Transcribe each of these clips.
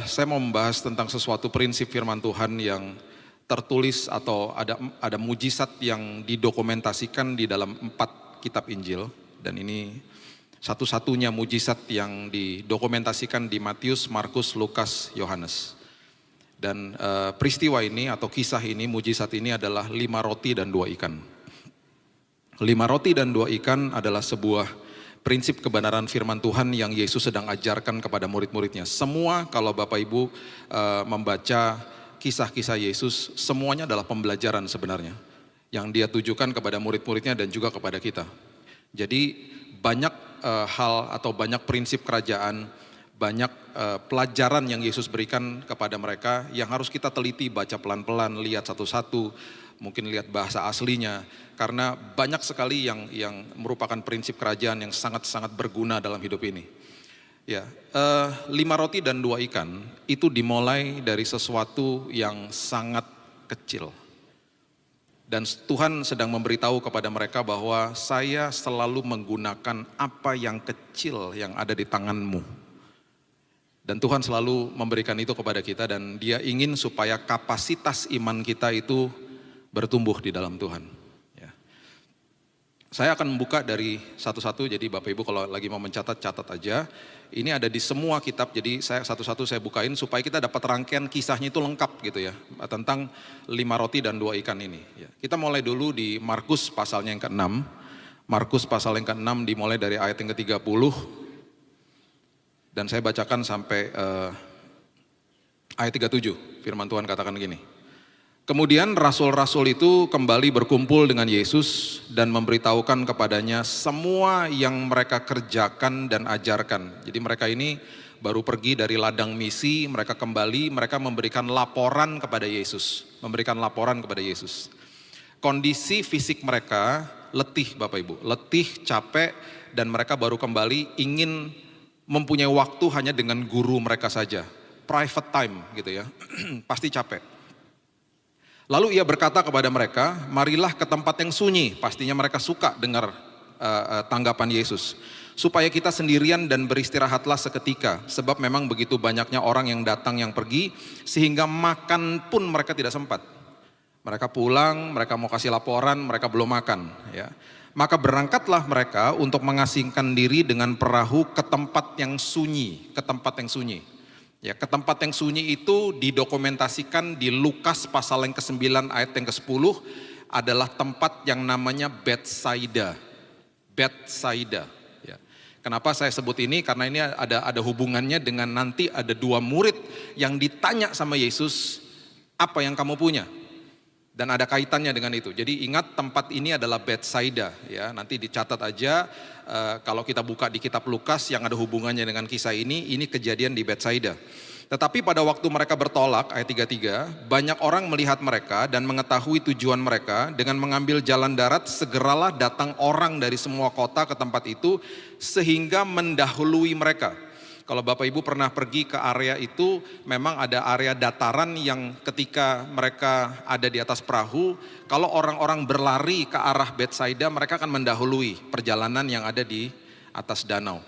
saya mau membahas tentang sesuatu prinsip firman Tuhan yang tertulis atau ada mujizat yang didokumentasikan di dalam 4 kitab Injil. Dan ini satu-satunya mujizat yang didokumentasikan di Matius, Markus, Lukas, Yohanes. Dan peristiwa ini atau kisah ini, mujizat ini adalah 5 roti dan 2 ikan. 5 roti dan 2 ikan adalah sebuah prinsip kebenaran firman Tuhan yang Yesus sedang ajarkan kepada murid-muridnya. Semua kalau Bapak Ibu membaca kisah-kisah Yesus, semuanya adalah pembelajaran sebenarnya. Yang dia tujukan kepada murid-muridnya dan juga kepada kita. Jadi banyak hal atau banyak prinsip kerajaan, banyak pelajaran yang Yesus berikan kepada mereka yang harus kita teliti, baca pelan-pelan, lihat satu-satu, mungkin lihat bahasa aslinya. Karena banyak sekali yang merupakan prinsip kerajaan yang sangat-sangat berguna dalam hidup ini. Ya, 5 roti dan 2 ikan itu dimulai dari sesuatu yang sangat kecil. Dan Tuhan sedang memberitahu kepada mereka bahwa saya selalu menggunakan apa yang kecil yang ada di tanganmu. Dan Tuhan selalu memberikan itu kepada kita dan Dia ingin supaya kapasitas iman kita itu bertumbuh di dalam Tuhan. Saya akan membuka dari satu-satu, jadi Bapak Ibu kalau lagi mau mencatat, catat aja. Ini ada di semua kitab, jadi saya satu-satu saya bukain supaya kita dapat rangkaian kisahnya itu lengkap gitu ya. Tentang 5 roti dan 2 ikan ini. Kita mulai dulu di Markus pasalnya yang ke-6. Markus pasal yang ke-6 dimulai dari ayat yang ke-30. Dan saya bacakan sampai ayat 37, firman Tuhan katakan gini. Kemudian rasul-rasul itu kembali berkumpul dengan Yesus dan memberitahukan kepadanya semua yang mereka kerjakan dan ajarkan. Jadi mereka ini baru pergi dari ladang misi, mereka kembali, mereka memberikan laporan kepada Yesus. Kondisi fisik mereka letih Bapak Ibu, letih, capek, dan mereka baru kembali ingin mempunyai waktu hanya dengan guru mereka saja. Private time gitu ya, pasti capek. Lalu ia berkata kepada mereka, marilah ke tempat yang sunyi. Pastinya mereka suka dengar tanggapan Yesus. Supaya kita sendirian dan beristirahatlah seketika. Sebab memang begitu banyaknya orang yang datang yang pergi, sehingga makan pun mereka tidak sempat. Mereka pulang, mereka mau kasih laporan, mereka belum makan. Ya. Maka berangkatlah mereka untuk mengasingkan diri dengan perahu ke tempat yang sunyi. Ya, ke tempat yang sunyi itu didokumentasikan di Lukas pasal yang ke-9 ayat yang ke-10 adalah tempat yang namanya Betsaida. Ya. Kenapa saya sebut ini? Karena ini ada hubungannya dengan nanti ada 2 murid yang ditanya sama Yesus, apa yang kamu punya? Dan ada kaitannya dengan itu. Jadi ingat tempat ini adalah Betsaida. Ya, nanti dicatat aja kalau kita buka di kitab Lukas yang ada hubungannya dengan kisah ini kejadian di Betsaida. Tetapi pada waktu mereka bertolak, ayat 33, banyak orang melihat mereka dan mengetahui tujuan mereka. Dengan mengambil jalan darat, segeralah datang orang dari semua kota ke tempat itu sehingga mendahului mereka. Kalau Bapak Ibu pernah pergi ke area itu, memang ada area dataran yang ketika mereka ada di atas perahu, kalau orang-orang berlari ke arah Betsaida, mereka akan mendahului perjalanan yang ada di atas danau.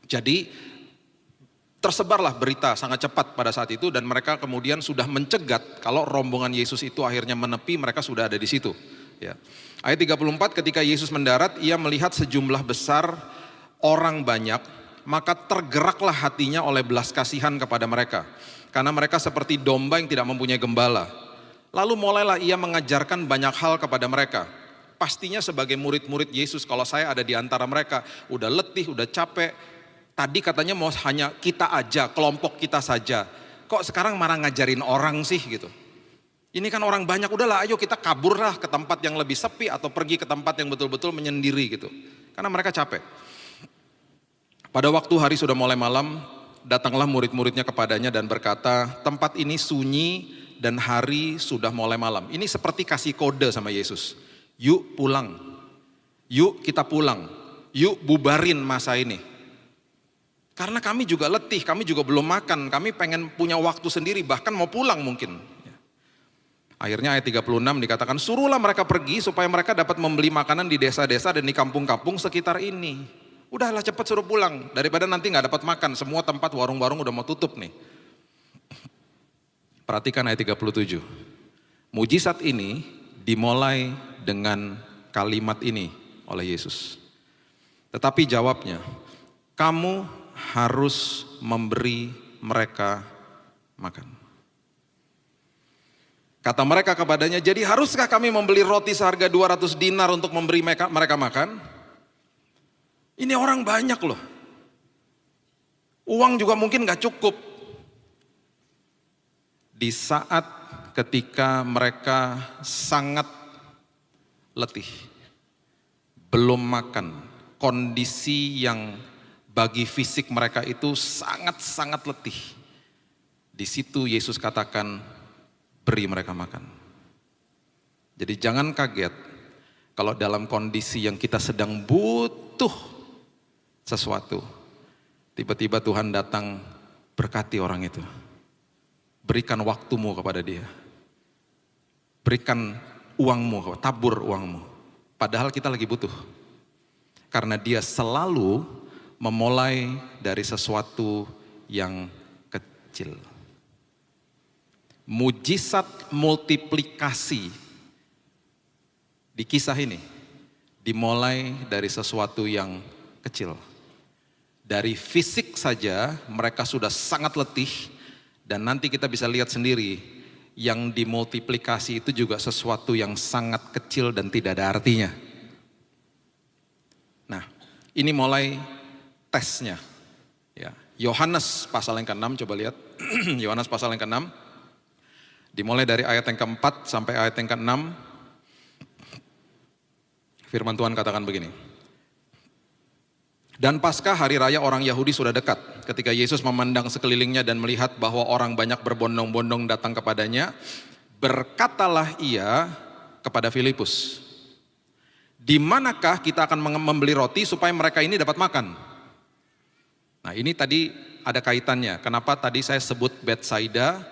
Jadi tersebarlah berita sangat cepat pada saat itu dan mereka kemudian sudah mencegat kalau rombongan Yesus itu akhirnya menepi, mereka sudah ada di situ. Ya. Ayat 34, ketika Yesus mendarat, ia melihat sejumlah besar orang banyak, maka tergeraklah hatinya oleh belas kasihan kepada mereka. Karena mereka seperti domba yang tidak mempunyai gembala. Lalu mulailah ia mengajarkan banyak hal kepada mereka. Pastinya sebagai murid-murid Yesus, kalau saya ada di antara mereka, udah letih, udah capek. Tadi katanya mau hanya kita aja, kelompok kita saja. Kok sekarang marah ngajarin orang sih gitu. Ini kan orang banyak, udahlah ayo kita kaburlah ke tempat yang lebih sepi atau pergi ke tempat yang betul-betul menyendiri gitu. Karena mereka capek. Pada waktu hari sudah mulai malam, datanglah murid-muridnya kepadanya dan berkata, tempat ini sunyi dan hari sudah mulai malam. Ini seperti kasih kode sama Yesus. Yuk pulang, yuk kita pulang, yuk bubarin masa ini. Karena kami juga letih, kami juga belum makan, kami pengen punya waktu sendiri, bahkan mau pulang mungkin. Akhirnya ayat 36 dikatakan, suruhlah mereka pergi supaya mereka dapat membeli makanan di desa-desa dan di kampung-kampung sekitar ini. Udahlah cepat suruh pulang, daripada nanti gak dapat makan, semua tempat warung-warung udah mau tutup nih. Perhatikan ayat 37. Mujizat ini dimulai dengan kalimat ini oleh Yesus. Tetapi jawabnya, kamu harus memberi mereka makan. Kata mereka kepadanya, jadi haruskah kami membeli roti seharga 200 dinar untuk memberi mereka makan? Ini orang banyak loh. Uang juga mungkin gak cukup. Di saat ketika mereka sangat letih, belum makan, kondisi yang bagi fisik mereka itu sangat-sangat letih. Di situ Yesus katakan, beri mereka makan. Jadi jangan kaget kalau dalam kondisi yang kita sedang butuh sesuatu, tiba-tiba Tuhan datang, berkati orang itu. Berikan waktumu kepada dia. Berikan uangmu, tabur uangmu. Padahal kita lagi butuh. Karena dia selalu memulai dari sesuatu yang kecil. Mujizat multiplikasi di kisah ini dimulai dari sesuatu yang kecil. Dari fisik saja mereka sudah sangat letih, dan nanti kita bisa lihat sendiri yang dimultiplikasi itu juga sesuatu yang sangat kecil dan tidak ada artinya. Nah, ini mulai tesnya. Ya, Yohanes pasal yang ke-6, coba lihat. Yohanes pasal yang ke-6. Dimulai dari ayat yang ke-4 sampai ayat yang ke-6. Firman Tuhan katakan begini. Dan pasca hari raya orang Yahudi sudah dekat. Ketika Yesus memandang sekelilingnya dan melihat bahwa orang banyak berbondong-bondong datang kepadanya, berkatalah ia kepada Filipus, di manakah kita akan membeli roti supaya mereka ini dapat makan? Nah, ini tadi ada kaitannya. Kenapa tadi saya sebut Betsaida?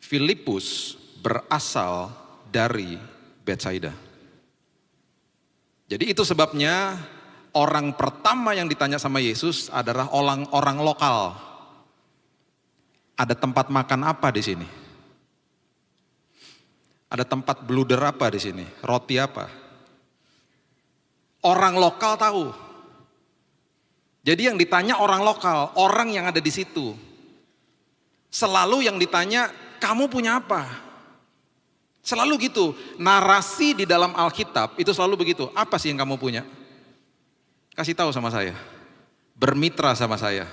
Filipus berasal dari Betsaida. Jadi itu sebabnya orang pertama yang ditanya sama Yesus adalah orang lokal. Ada tempat makan apa di sini? Ada tempat bluder apa di sini? Roti apa? Orang lokal tahu. Jadi yang ditanya orang lokal, orang yang ada di situ. Selalu yang ditanya, kamu punya apa? Selalu gitu. Narasi di dalam Alkitab itu selalu begitu. Apa sih yang kamu punya? Kasih tahu sama saya. Bermitra sama saya.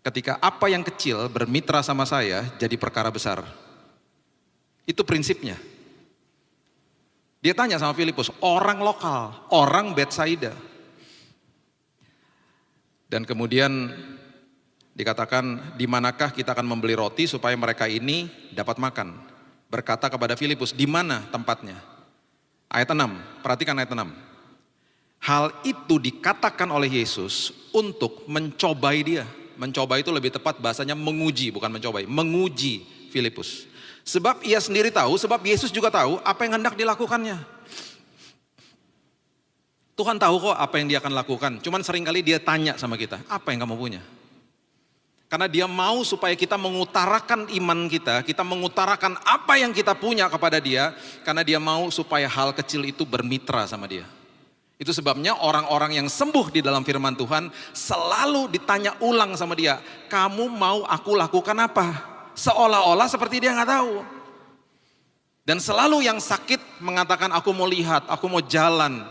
Ketika apa yang kecil bermitra sama saya jadi perkara besar. Itu prinsipnya. Dia tanya sama Filipus, orang lokal, orang Betsaida. Dan kemudian dikatakan, di manakah kita akan membeli roti supaya mereka ini dapat makan? Berkata kepada Filipus, di mana tempatnya? Ayat 6, perhatikan ayat 6. Hal itu dikatakan oleh Yesus untuk mencobai dia. Mencobai itu lebih tepat bahasanya menguji, bukan mencobai. Menguji Filipus. Sebab ia sendiri tahu, sebab Yesus juga tahu apa yang hendak dilakukannya. Tuhan tahu kok apa yang dia akan lakukan. Cuman seringkali dia tanya sama kita, apa yang kamu punya? Karena dia mau supaya kita mengutarakan iman kita mengutarakan apa yang kita punya kepada dia. Karena dia mau supaya hal kecil itu bermitra sama dia. Itu sebabnya orang-orang yang sembuh di dalam firman Tuhan selalu ditanya ulang sama dia, kamu mau aku lakukan apa? Seolah-olah seperti dia nggak tahu. Dan selalu yang sakit mengatakan aku mau lihat, aku mau jalan.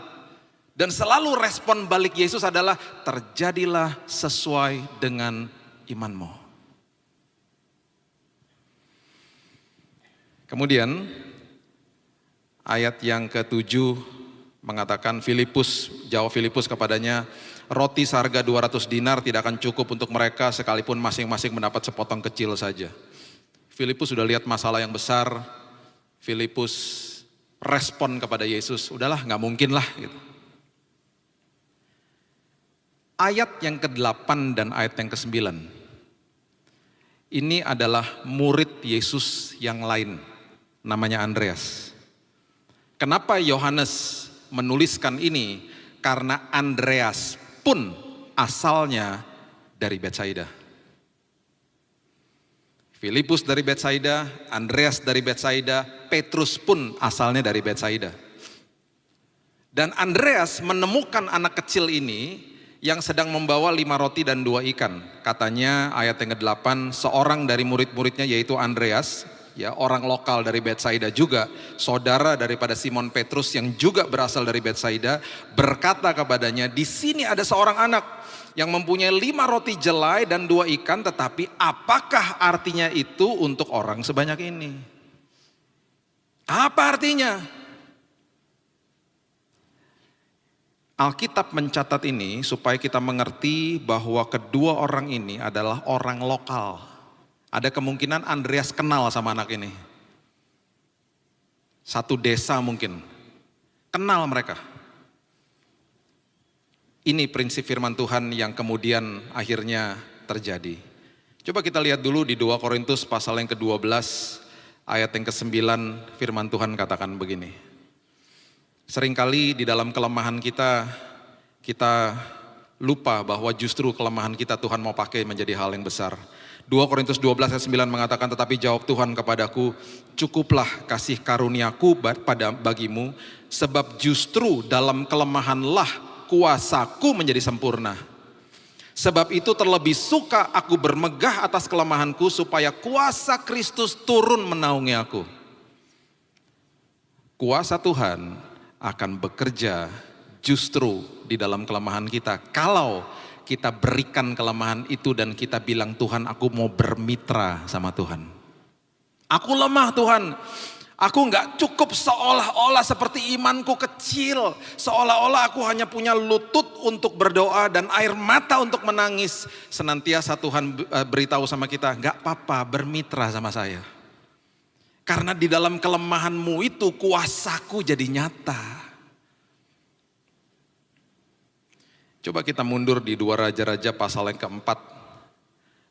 Dan selalu respon balik Yesus adalah terjadilah sesuai dengan imanmu. Kemudian ayat yang ke-7 mengatakan jawab Filipus kepadanya, roti seharga 200 dinar tidak akan cukup untuk mereka sekalipun masing-masing mendapat sepotong kecil saja. Filipus sudah lihat masalah yang besar. Filipus respon kepada Yesus, udahlah gak mungkin lah gitu. Ayat yang ke-8 dan ayat yang ke-9. Ini adalah murid Yesus yang lain, namanya Andreas. Kenapa Yohanes menuliskan ini? Karena Andreas pun asalnya dari Betsaida. Filipus dari Betsaida, Andreas dari Betsaida, Petrus pun asalnya dari Betsaida. Dan Andreas menemukan anak kecil ini yang sedang membawa 5 roti dan 2 ikan. Katanya ayat yang ke-8, seorang dari murid-muridnya yaitu Andreas, ya orang lokal dari Betsaida juga, saudara daripada Simon Petrus yang juga berasal dari Betsaida, berkata kepadanya, di sini ada seorang anak yang mempunyai 5 roti jelai dan 2 ikan, tetapi apakah artinya itu untuk orang sebanyak ini? Apa artinya? Alkitab mencatat ini supaya kita mengerti bahwa kedua orang ini adalah orang lokal. Ada kemungkinan Andreas kenal sama anak ini. Satu desa mungkin, kenal mereka. Ini prinsip firman Tuhan yang kemudian akhirnya terjadi. Coba kita lihat dulu di 2 Korintus pasal yang ke-12 ayat yang ke-9, firman Tuhan katakan begini. Seringkali di dalam kelemahan kita lupa bahwa justru kelemahan kita Tuhan mau pakai menjadi hal yang besar. 2 Korintus 12 ayat 9 mengatakan, tetapi jawab Tuhan kepadaku, cukuplah kasih karuniaku bagimu, sebab justru dalam kelemahanlah kuasaku menjadi sempurna. Sebab itu terlebih suka aku bermegah atas kelemahanku, supaya kuasa Kristus turun menaungi aku. Kuasa Tuhan akan bekerja justru di dalam kelemahan kita. Kalau kita berikan kelemahan itu dan kita bilang, Tuhan aku mau bermitra sama Tuhan. Aku lemah Tuhan, aku gak cukup, seolah-olah seperti imanku kecil. Seolah-olah aku hanya punya lutut untuk berdoa dan air mata untuk menangis. Senantiasa Tuhan beritahu sama kita, gak apa-apa bermitra sama saya. Karena di dalam kelemahanmu itu kuasaku jadi nyata. Coba kita mundur di 2 Raja-Raja pasal yang keempat.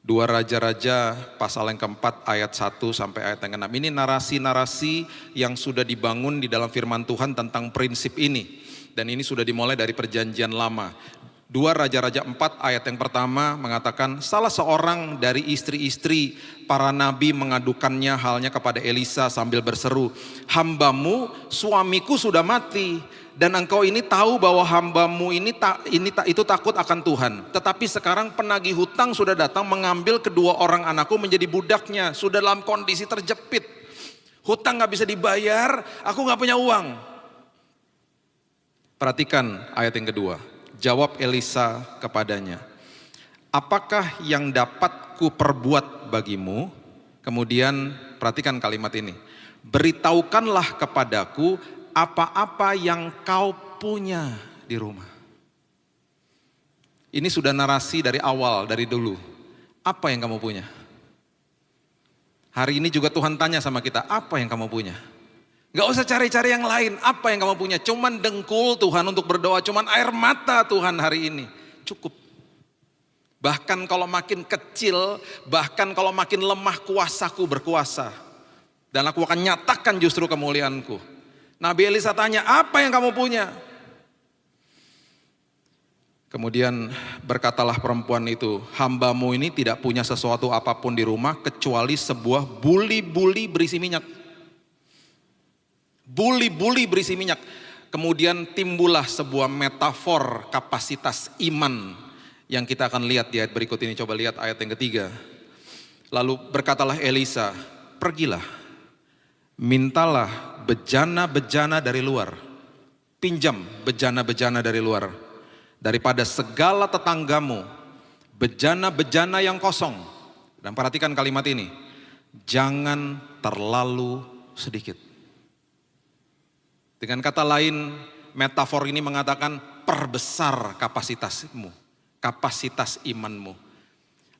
2 Raja-Raja pasal yang keempat ayat 1 sampai ayat yang ke-6. Ini narasi-narasi yang sudah dibangun di dalam firman Tuhan tentang prinsip ini. Dan ini sudah dimulai dari perjanjian lama. 2 Raja-Raja 4 ayat yang pertama mengatakan, salah seorang dari istri-istri para nabi mengadukannya halnya kepada Elisa sambil berseru, hambamu suamiku sudah mati, dan engkau ini tahu bahwa hambamu itu takut akan Tuhan. Tetapi sekarang penagih hutang sudah datang mengambil kedua orang anakku menjadi budaknya, sudah dalam kondisi terjepit. Hutang gak bisa dibayar, aku gak punya uang. Perhatikan ayat yang kedua. Jawab Elisa kepadanya, apakah yang dapat ku perbuat bagimu? Kemudian perhatikan kalimat ini, beritahukanlah kepadaku apa-apa yang kau punya di rumah. Ini sudah narasi dari awal, dari dulu. Apa yang kamu punya? Hari ini juga Tuhan tanya sama kita, apa yang kamu punya? Gak usah cari-cari yang lain, apa yang kamu punya? Cuman dengkul Tuhan untuk berdoa, cuman air mata Tuhan hari ini, cukup. Bahkan kalau makin kecil, bahkan kalau makin lemah, kuasaku berkuasa. Dan aku akan nyatakan justru kemuliaanku. Nabi Elisa tanya, apa yang kamu punya? Kemudian berkatalah perempuan itu, hambamu ini tidak punya sesuatu apapun di rumah kecuali sebuah buli-buli berisi minyak. Buli-buli berisi minyak. Kemudian timbullah sebuah metafor kapasitas iman yang kita akan lihat di ayat berikut ini. Coba lihat ayat yang ketiga. Lalu berkatalah Elisa, pergilah, mintalah bejana-bejana dari luar. Pinjam bejana-bejana dari luar. Daripada segala tetanggamu, bejana-bejana yang kosong. Dan perhatikan kalimat ini, jangan terlalu sedikit. Dengan kata lain, metafor ini mengatakan perbesar kapasitasmu, kapasitas imanmu.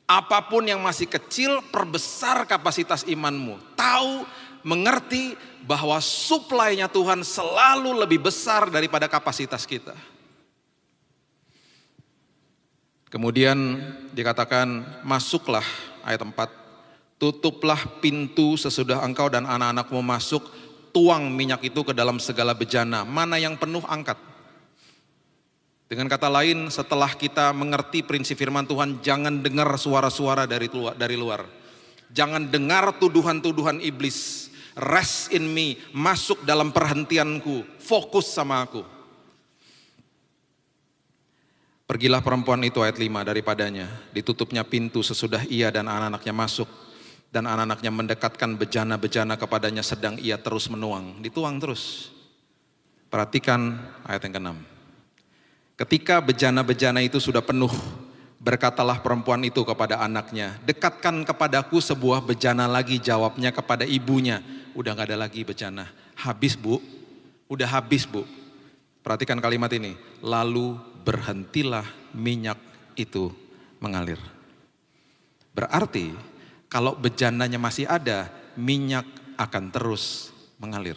Apapun yang masih kecil, perbesar kapasitas imanmu. Tahu, mengerti bahwa suplainya Tuhan selalu lebih besar daripada kapasitas kita. Kemudian dikatakan, masuklah ayat 4, tutuplah pintu sesudah engkau dan anak-anakmu masuk, tuang minyak itu ke dalam segala bejana, mana yang penuh angkat. Dengan kata lain, setelah kita mengerti prinsip firman Tuhan, jangan dengar suara-suara dari luar. Jangan dengar tuduhan-tuduhan iblis. Rest in me, masuk dalam perhentianku, fokus sama aku. Pergilah perempuan itu, ayat 5, daripadanya. Ditutupnya pintu sesudah ia dan anak-anaknya masuk. Dan anak-anaknya mendekatkan bejana-bejana kepadanya sedang ia terus menuang. Dituang terus. Perhatikan ayat yang ke-6. Ketika bejana-bejana itu sudah penuh, berkatalah perempuan itu kepada anaknya, dekatkan kepadaku sebuah bejana lagi. Jawabnya kepada ibunya, udah gak ada lagi bejana. Habis bu, udah habis bu. Perhatikan kalimat ini, lalu berhentilah minyak itu mengalir. Berarti kalau bejananya masih ada, minyak akan terus mengalir.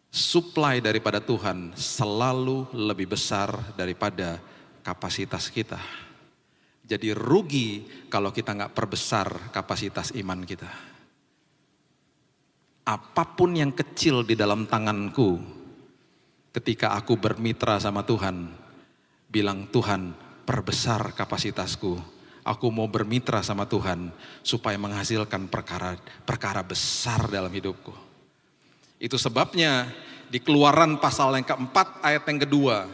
Supply daripada Tuhan selalu lebih besar daripada kapasitas kita. Jadi rugi kalau kita gak perbesar kapasitas iman kita. Apapun yang kecil di dalam tanganku, ketika aku bermitra sama Tuhan, bilang Tuhan perbesar kapasitasku. Aku mau bermitra sama Tuhan supaya menghasilkan perkara besar dalam hidupku. Itu sebabnya di Keluaran pasal yang keempat ayat yang kedua.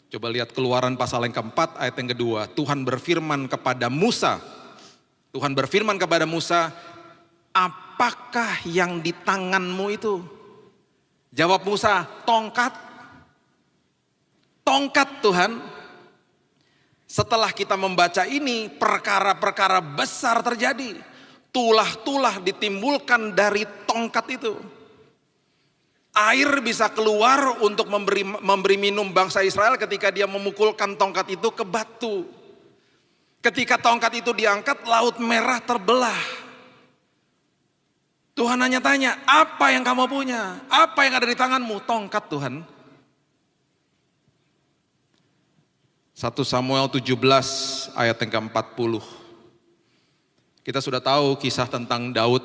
Coba lihat Keluaran pasal yang keempat ayat yang kedua. Tuhan berfirman kepada Musa. Tuhan berfirman kepada Musa, apakah yang di tanganmu itu? Jawab Musa, tongkat. Tongkat Tuhan. Setelah kita membaca ini, perkara-perkara besar terjadi. Tulah-tulah ditimbulkan dari tongkat itu. Air bisa keluar untuk memberi minum bangsa Israel ketika dia memukulkan tongkat itu ke batu. Ketika tongkat itu diangkat, Laut Merah terbelah. Tuhan hanya tanya, apa yang kamu punya? Apa yang ada di tanganmu? Tongkat Tuhan. 1 Samuel 17 ayat yang ke-40. Kita sudah tahu kisah tentang Daud,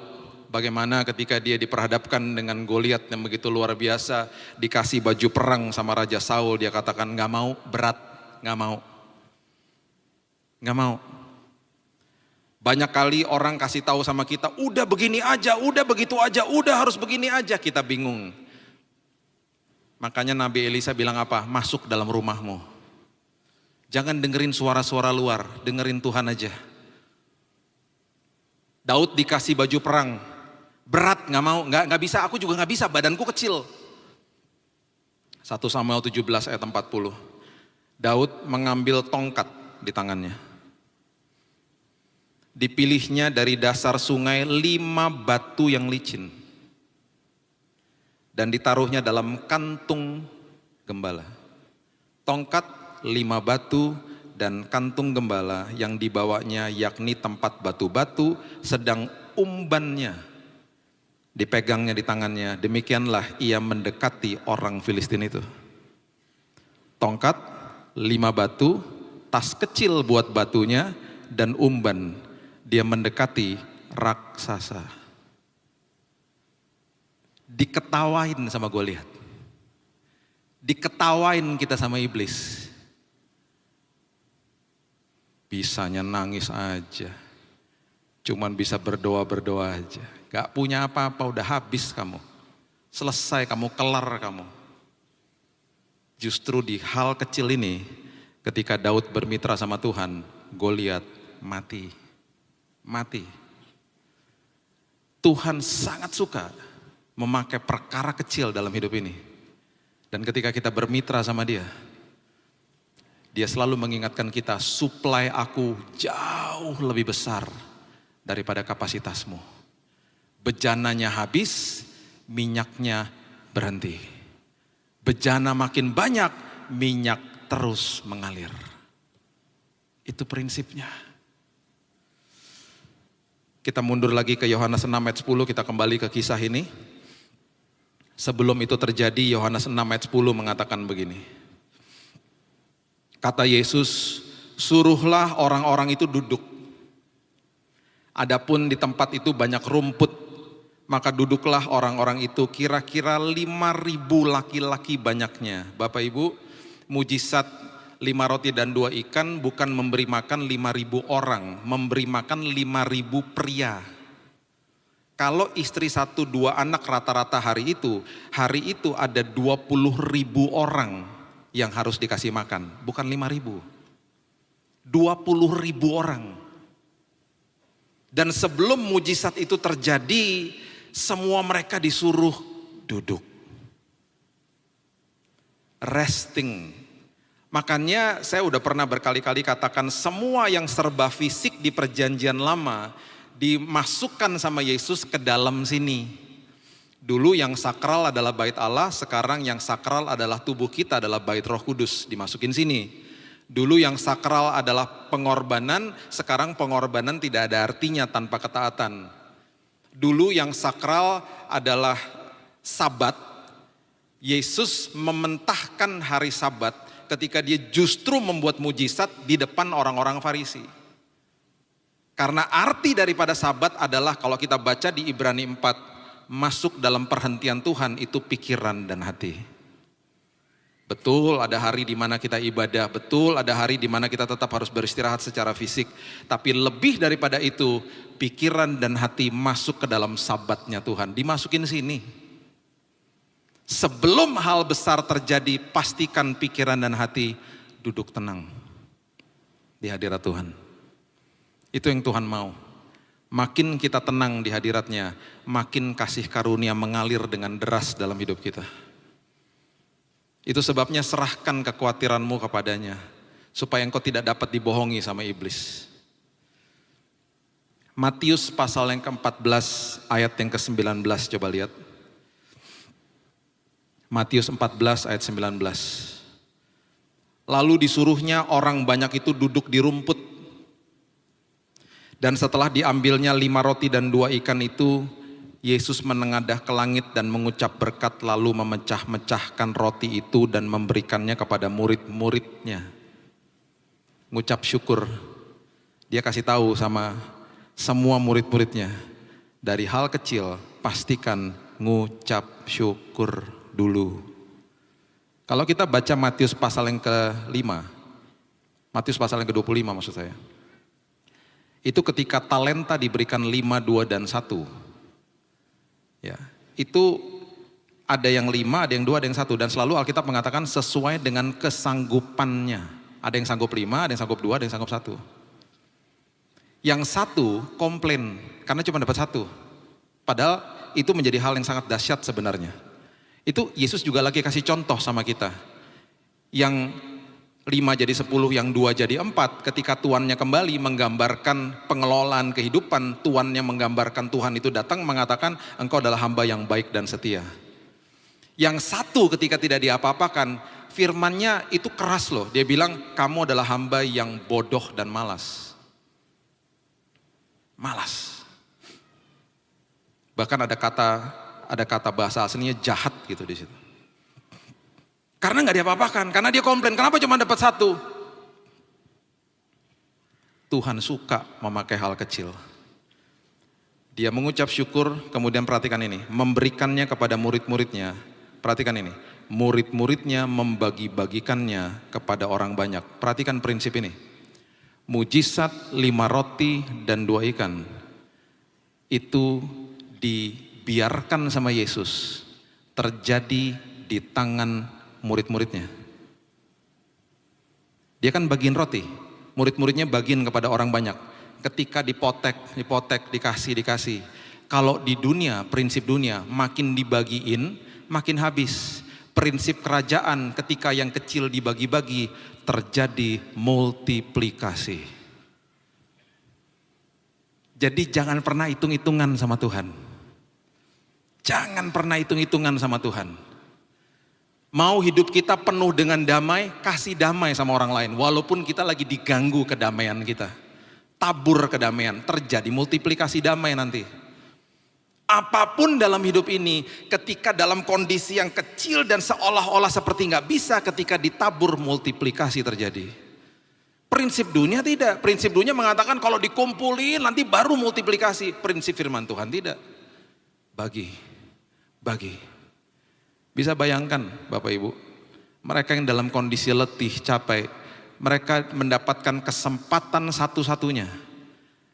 bagaimana ketika dia diperhadapkan dengan Goliat yang begitu luar biasa, dikasih baju perang sama Raja Saul, dia katakan gak mau, berat, gak mau. Gak mau. Banyak kali orang kasih tahu sama kita, udah begini aja, udah begitu aja, udah harus begini aja, kita bingung. Makanya Nabi Elisa bilang apa? Masuk dalam rumahmu. Jangan dengerin suara-suara luar, dengerin Tuhan aja. Daud dikasih baju perang, berat nggak mau, nggak bisa, aku juga nggak bisa, badanku kecil. 1 Samuel 17 ayat 40. Daud mengambil tongkat di tangannya. Dipilihnya dari dasar sungai 5 batu yang licin. Dan ditaruhnya dalam kantung gembala. Tongkat, 5 batu dan kantung gembala yang dibawanya, yakni tempat batu-batu, sedang umbannya dipegangnya di tangannya. Demikianlah ia mendekati orang Filistin itu. Tongkat, 5 batu, tas kecil buat batunya, dan umban. Dia mendekati raksasa. Diketawain sama Goliat. Diketawain kita sama iblis. Bisanya nangis aja. Cuman bisa berdoa-berdoa aja. Gak punya apa-apa, udah habis kamu. Selesai kamu, kelar kamu. Justru di hal kecil ini, ketika Daud bermitra sama Tuhan, Goliat mati. Mati. Tuhan sangat suka memakai perkara kecil dalam hidup ini. Dan ketika kita bermitra sama dia, dia selalu mengingatkan kita, supply aku jauh lebih besar daripada kapasitasmu. Bejananya habis, minyaknya berhenti. Bejana makin banyak, minyak terus mengalir. Itu prinsipnya. Kita mundur lagi ke Yohanes 6 ayat 10, kita kembali ke kisah ini. Sebelum itu terjadi, Yohanes 6 ayat 10 mengatakan begini. Kata Yesus, suruhlah orang-orang itu duduk. Adapun di tempat itu banyak rumput, maka duduklah orang-orang itu, kira-kira 5.000 laki-laki banyaknya. Bapak Ibu, mujizat 5 roti dan 2 ikan bukan memberi makan 5.000 orang, memberi makan 5.000 pria. Kalau istri 1-2 anak rata-rata hari itu ada 20.000 orang yang harus dikasih makan, bukan 5.000. 20.000 orang. Dan sebelum mujizat itu terjadi, semua mereka disuruh duduk. Resting. Makanya saya udah pernah berkali-kali katakan semua yang serba fisik di perjanjian lama dimasukkan sama Yesus ke dalam sini. Dulu yang sakral adalah bait Allah, sekarang yang sakral adalah tubuh kita adalah bait Roh Kudus, dimasukin sini. Dulu yang sakral adalah pengorbanan, sekarang pengorbanan tidak ada artinya tanpa ketaatan. Dulu yang sakral adalah Sabat, Yesus mementahkan hari Sabat ketika dia justru membuat mujizat di depan orang-orang Farisi. Karena arti daripada Sabat adalah kalau kita baca di Ibrani 4, masuk dalam perhentian Tuhan itu pikiran dan hati. Betul ada hari di mana kita ibadah, betul ada hari di mana kita tetap harus beristirahat secara fisik. Tapi lebih daripada itu, pikiran dan hati masuk ke dalam Sabatnya Tuhan, dimasukin sini. Sebelum hal besar terjadi, pastikan pikiran dan hati duduk tenang di hadirat Tuhan. Itu yang Tuhan mau. Makin kita tenang di hadiratnya, makin kasih karunia mengalir dengan deras dalam hidup kita. Itu sebabnya serahkan kekhawatiranmu kepadanya, supaya engkau tidak dapat dibohongi sama iblis. Matius pasal yang ke-14 ayat yang ke-19, coba lihat. Matius 14 ayat 19. Lalu disuruhnya orang banyak itu duduk di rumput. Dan setelah diambilnya 5 roti dan 2 ikan itu, Yesus menengadah ke langit dan mengucap berkat lalu memecah-mecahkan roti itu dan memberikannya kepada murid-muridnya. Ngucap syukur. Dia kasih tahu sama semua murid-muridnya. Dari hal kecil pastikan ngucap syukur dulu. Kalau kita baca Matius pasal yang ke-5, Matius pasal yang ke-25 maksud saya. Itu ketika talenta diberikan 5, 2, dan 1. Ya, itu ada yang 5, ada yang 2, ada yang 1. Dan selalu Alkitab mengatakan sesuai dengan kesanggupannya. Ada yang sanggup 5, ada yang sanggup 2, ada yang sanggup 1. Yang 1 komplain karena cuma dapat 1. Padahal itu menjadi hal yang sangat dahsyat sebenarnya. Itu Yesus juga lagi kasih contoh sama kita. Yang 5 jadi 10, yang 2 jadi 4. Ketika tuannya kembali menggambarkan pengelolaan kehidupan, tuannya menggambarkan Tuhan itu datang mengatakan engkau adalah hamba yang baik dan setia. Yang 1 ketika tidak diapa-apakan, firmannya itu keras loh. Dia bilang kamu adalah hamba yang bodoh dan malas. Malas. Bahkan ada kata bahasa aslinya jahat gitu di situ. Karena nggak diapa-apakan, karena dia komplain, kenapa cuma dapat 1? Tuhan suka memakai hal kecil. Dia mengucap syukur, kemudian perhatikan ini, memberikannya kepada murid-muridnya. Perhatikan ini, murid-muridnya membagi-bagikannya kepada orang banyak. Perhatikan prinsip ini. Mujizat 5 roti dan 2 ikan itu dibiarkan sama Yesus terjadi di tangan murid-muridnya. Dia kan bagiin roti, murid-muridnya bagiin kepada orang banyak. Ketika dipotek, dikasih. Kalau di dunia, prinsip dunia, makin dibagiin, makin habis. Prinsip kerajaan ketika yang kecil dibagi-bagi, terjadi multiplikasi. Jadi jangan pernah hitung-hitungan sama Tuhan. Jangan pernah hitung-hitungan sama Tuhan. Mau hidup kita penuh dengan damai, kasih damai sama orang lain. Walaupun kita lagi diganggu kedamaian kita. Tabur kedamaian, terjadi multiplikasi damai nanti. Apapun dalam hidup ini, ketika dalam kondisi yang kecil dan seolah-olah seperti nggak bisa, ketika ditabur multiplikasi terjadi. Prinsip dunia tidak. Prinsip dunia mengatakan kalau dikumpulin nanti baru multiplikasi. Prinsip firman Tuhan tidak. Bagi. Bisa bayangkan Bapak Ibu, mereka yang dalam kondisi letih, capek, mereka mendapatkan kesempatan satu-satunya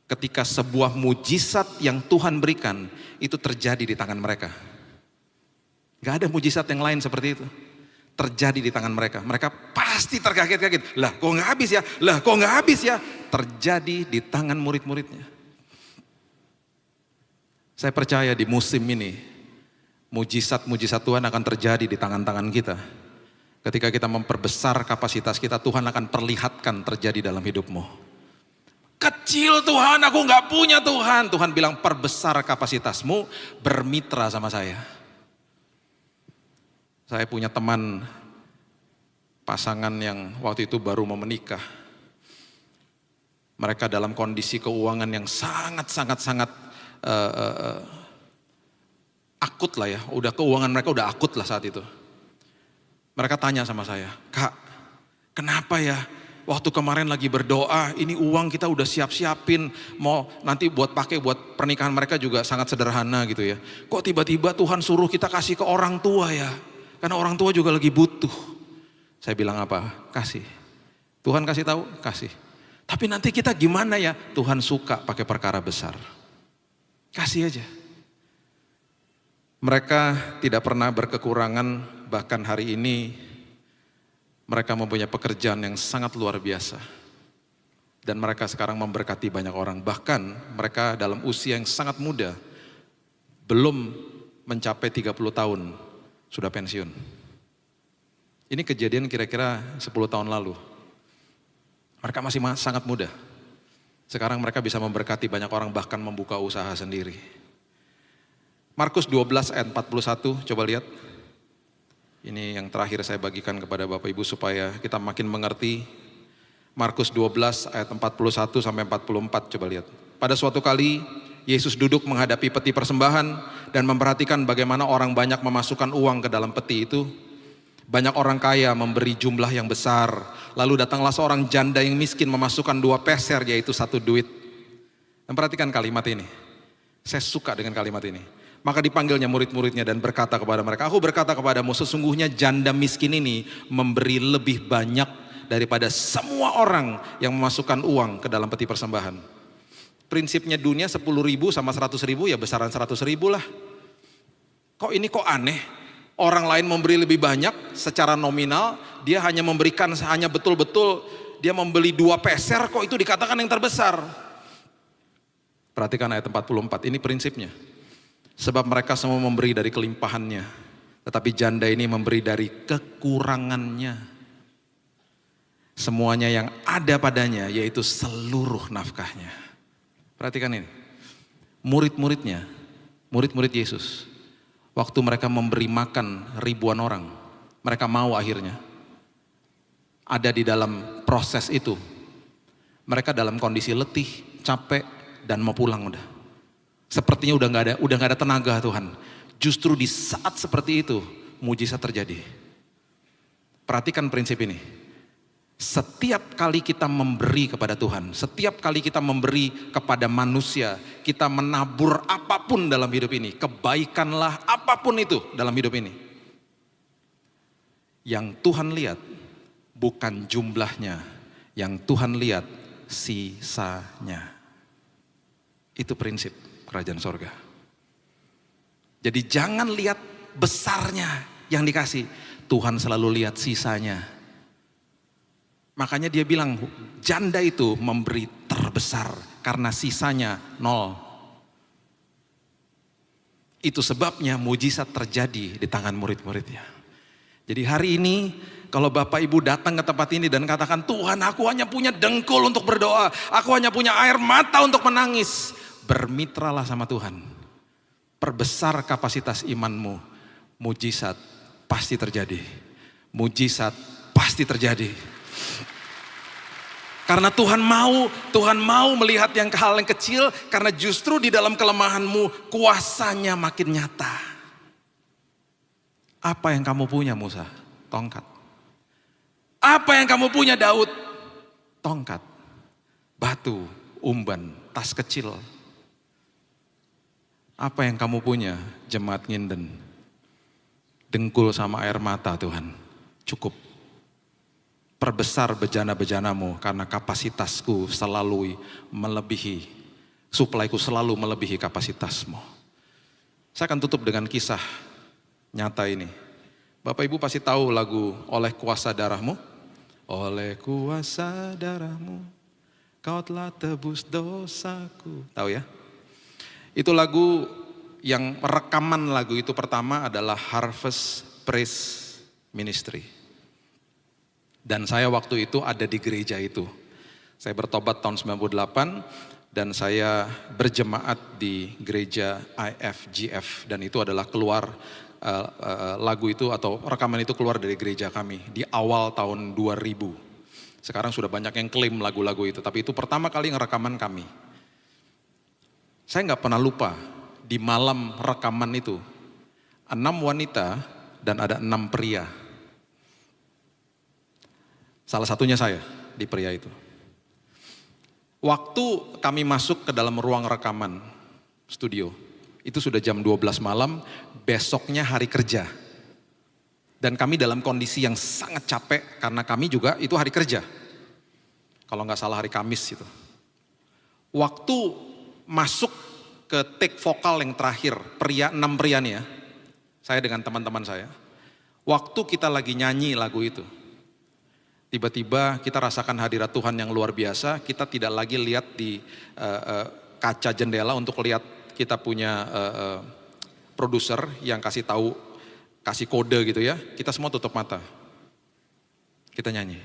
ketika sebuah mujizat yang Tuhan berikan itu terjadi di tangan mereka. Gak ada mujizat yang lain seperti itu. Terjadi di tangan mereka. Mereka pasti terkaget-kaget. Lah kok gak habis ya? Lah kok gak habis ya? Terjadi di tangan murid-muridnya. Saya percaya di musim ini, mujizat-mujizat Tuhan akan terjadi di tangan-tangan kita. Ketika kita memperbesar kapasitas kita, Tuhan akan perlihatkan terjadi dalam hidupmu. Kecil Tuhan, aku gak punya Tuhan. Tuhan bilang perbesar kapasitasmu, bermitra sama saya. Saya punya teman pasangan yang waktu itu baru mau menikah. Mereka dalam kondisi keuangan yang sangat akut lah ya. Keuangan mereka udah akut lah saat itu. Mereka tanya sama saya, Kak, kenapa ya? Waktu kemarin lagi berdoa, ini uang kita udah siap-siapin, mau nanti buat pakai buat pernikahan mereka juga sangat sederhana gitu ya. Kok tiba-tiba Tuhan suruh kita kasih ke orang tua ya? Karena orang tua juga lagi butuh. Saya bilang apa? Kasih. Tuhan kasih tahu, kasih. Tapi nanti kita gimana ya? Tuhan suka pakai perkara besar. Kasih aja. Mereka tidak pernah berkekurangan, bahkan hari ini mereka mempunyai pekerjaan yang sangat luar biasa. Dan mereka sekarang memberkati banyak orang. Bahkan mereka dalam usia yang sangat muda, belum mencapai 30 tahun, sudah pensiun. Ini kejadian kira-kira 10 tahun lalu. Mereka masih sangat muda. Sekarang mereka bisa memberkati banyak orang, bahkan membuka usaha sendiri. Markus 12 ayat 41, coba lihat. Ini yang terakhir saya bagikan kepada Bapak Ibu supaya kita makin mengerti. Markus 12 ayat 41 sampai 44, coba lihat. Pada suatu kali Yesus duduk menghadapi peti persembahan dan memperhatikan bagaimana orang banyak memasukkan uang ke dalam peti itu. Banyak orang kaya memberi jumlah yang besar. Lalu datanglah seorang janda yang miskin memasukkan 2 peser, yaitu 1 duit. Dan perhatikan kalimat ini. Saya suka dengan kalimat ini. Maka dipanggilnya murid-muridnya dan berkata kepada mereka, aku berkata kepadamu, sesungguhnya janda miskin ini memberi lebih banyak daripada semua orang yang memasukkan uang ke dalam peti persembahan. Prinsipnya dunia 10.000 sama 100.000 ya besaran 100.000 lah. Kok ini kok aneh? Orang lain memberi lebih banyak secara nominal, dia hanya memberikan hanya betul-betul dia membeli 2 peser, kok itu dikatakan yang terbesar. Perhatikan ayat 44, ini prinsipnya. Sebab mereka semua memberi dari kelimpahannya, tetapi janda ini memberi dari kekurangannya. Semuanya yang ada padanya, yaitu seluruh nafkahnya. Perhatikan ini, murid-murid Yesus, waktu mereka memberi makan ribuan orang, mereka mau akhirnya. Ada di dalam proses itu, mereka dalam kondisi letih, capek, dan mau pulang udah. Sepertinya udah nggak ada tenaga Tuhan. Justru di saat seperti itu mujizat terjadi. Perhatikan prinsip ini. Setiap kali kita memberi kepada Tuhan, setiap kali kita memberi kepada manusia, kita menabur apapun dalam hidup ini, kebaikanlah apapun itu dalam hidup ini. Yang Tuhan lihat bukan jumlahnya, yang Tuhan lihat sisanya. Itu prinsip kerajaan sorga. Jadi jangan lihat besarnya yang dikasih, Tuhan selalu lihat sisanya. Makanya dia bilang janda itu memberi terbesar karena sisanya 0. Itu sebabnya mujizat terjadi di tangan murid-muridnya. Jadi hari ini kalau Bapak Ibu datang ke tempat ini dan katakan, Tuhan aku hanya punya dengkul untuk berdoa, aku hanya punya air mata untuk menangis. Bermitralah sama Tuhan. Perbesar kapasitas imanmu. Mujizat pasti terjadi. Mujizat pasti terjadi. Karena Tuhan mau melihat hal yang kecil, karena justru di dalam kelemahanmu kuasanya makin nyata. Apa yang kamu punya Musa? Tongkat. Apa yang kamu punya Daud? Tongkat. Batu, umban, tas kecil. Apa yang kamu punya, jemaat Nginden? Dengkul sama air mata Tuhan, cukup. Perbesar bejana-bejanamu karena kapasitasku selalu melebihi, suplaiku selalu melebihi kapasitasmu. Saya akan tutup dengan kisah nyata ini. Bapak Ibu pasti tahu lagu Oleh Kuasa Darahmu. Oleh kuasa darahmu, kau telah tebus dosaku. Tahu ya? Itu lagu yang rekaman lagu itu pertama adalah Harvest Praise Ministry. Dan saya waktu itu ada di gereja itu. Saya bertobat tahun 98 dan saya berjemaat di gereja IFGF. Dan itu adalah keluar lagu itu atau rekaman itu keluar dari gereja kami di awal tahun 2000. Sekarang sudah banyak yang klaim lagu-lagu itu, tapi itu pertama kali ngerekaman kami. Saya nggak pernah lupa di malam rekaman itu 6 wanita dan ada 6 pria. Salah satunya saya di pria itu. Waktu kami masuk ke dalam ruang rekaman studio, itu sudah jam 12 malam, besoknya hari kerja. Dan kami dalam kondisi yang sangat capek karena kami juga itu hari kerja. Kalau nggak salah hari Kamis itu. Waktu masuk ke take vokal yang terakhir, 6 pria nih ya, saya dengan teman-teman saya. Waktu kita lagi nyanyi lagu itu, tiba-tiba kita rasakan hadirat Tuhan yang luar biasa. Kita tidak lagi lihat di kaca jendela untuk lihat kita punya produser yang kasih tahu, kasih kode gitu ya. Kita semua tutup mata. Kita nyanyi.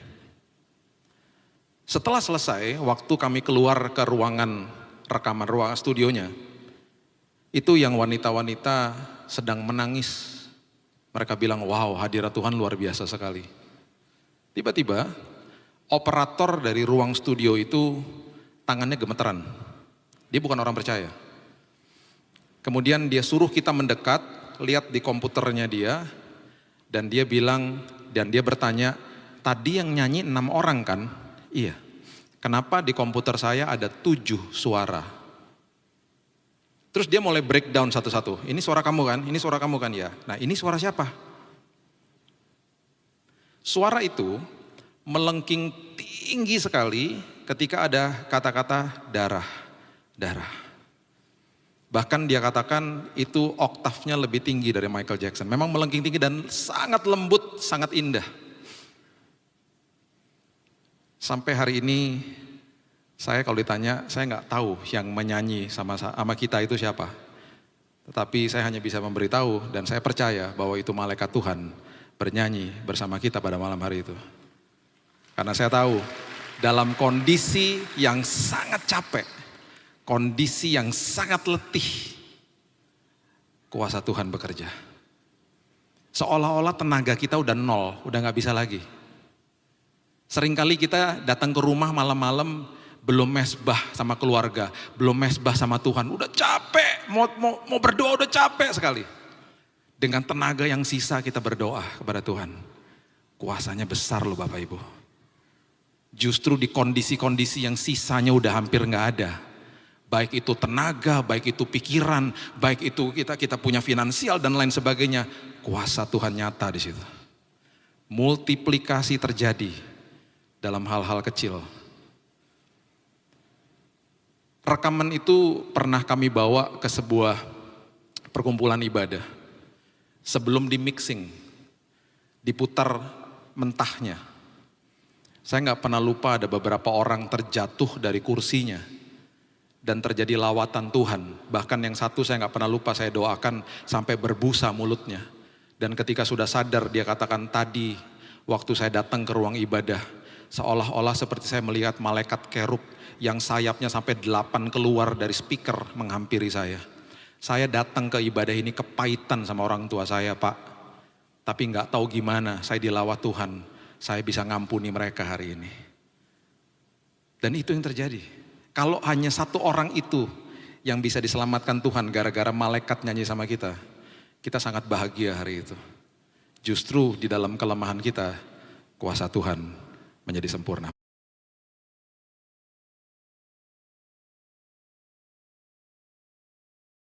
Setelah selesai, waktu kami keluar ke ruangan rekaman, ruangan studionya, itu yang wanita-wanita sedang menangis. Mereka bilang, wow, hadirat Tuhan luar biasa sekali. Tiba-tiba operator dari ruang studio itu tangannya gemeteran. Dia bukan orang percaya. Kemudian dia suruh kita mendekat, lihat di komputernya dia, dan dia bilang, dan dia bertanya, tadi yang nyanyi 6 orang kan? Iya. Kenapa di komputer saya ada 7 suara? Terus dia mulai breakdown satu-satu. Ini suara kamu kan? Ini suara kamu kan? Ya. Nah ini suara siapa? Suara itu melengking tinggi sekali ketika ada kata-kata darah, darah. Bahkan dia katakan itu oktavnya lebih tinggi dari Michael Jackson. Memang melengking tinggi dan sangat lembut, sangat indah. Sampai hari ini saya kalau ditanya, saya nggak tahu yang menyanyi sama kita itu siapa. Tetapi saya hanya bisa memberitahu dan saya percaya bahwa itu malaikat Tuhan bernyanyi bersama kita pada malam hari itu. Karena saya tahu dalam kondisi yang sangat capek, kondisi yang sangat letih, kuasa Tuhan bekerja. Seolah-olah tenaga kita udah nol, udah gak bisa lagi. Seringkali kita datang ke rumah malam-malam, belum mesbah sama keluarga, belum mesbah sama Tuhan, udah capek, mau berdoa udah capek sekali. Dengan tenaga yang sisa kita berdoa kepada Tuhan. Kuasanya besar loh Bapak Ibu. Justru di kondisi-kondisi yang sisanya udah hampir gak ada. Baik itu tenaga, baik itu pikiran, baik itu kita punya finansial dan lain sebagainya. Kuasa Tuhan nyata di situ. Multiplikasi terjadi dalam hal-hal kecil. Rekaman itu pernah kami bawa ke sebuah perkumpulan ibadah. Sebelum di mixing, diputar mentahnya. Saya nggak pernah lupa ada beberapa orang terjatuh dari kursinya dan terjadi lawatan Tuhan. Bahkan yang satu saya nggak pernah lupa, saya doakan sampai berbusa mulutnya. Dan ketika sudah sadar dia katakan, tadi waktu saya datang ke ruang ibadah, seolah-olah seperti saya melihat malaikat kerub yang sayapnya sampai 8 keluar dari speaker menghampiri saya. Saya datang ke ibadah ini kepahitan sama orang tua saya Pak. Tapi gak tahu gimana saya dilawat Tuhan. Saya bisa ngampuni mereka hari ini. Dan itu yang terjadi. Kalau hanya satu orang itu yang bisa diselamatkan Tuhan gara-gara malaikat nyanyi sama kita. Kita sangat bahagia hari itu. Justru di dalam kelemahan kita, kuasa Tuhan menjadi sempurna.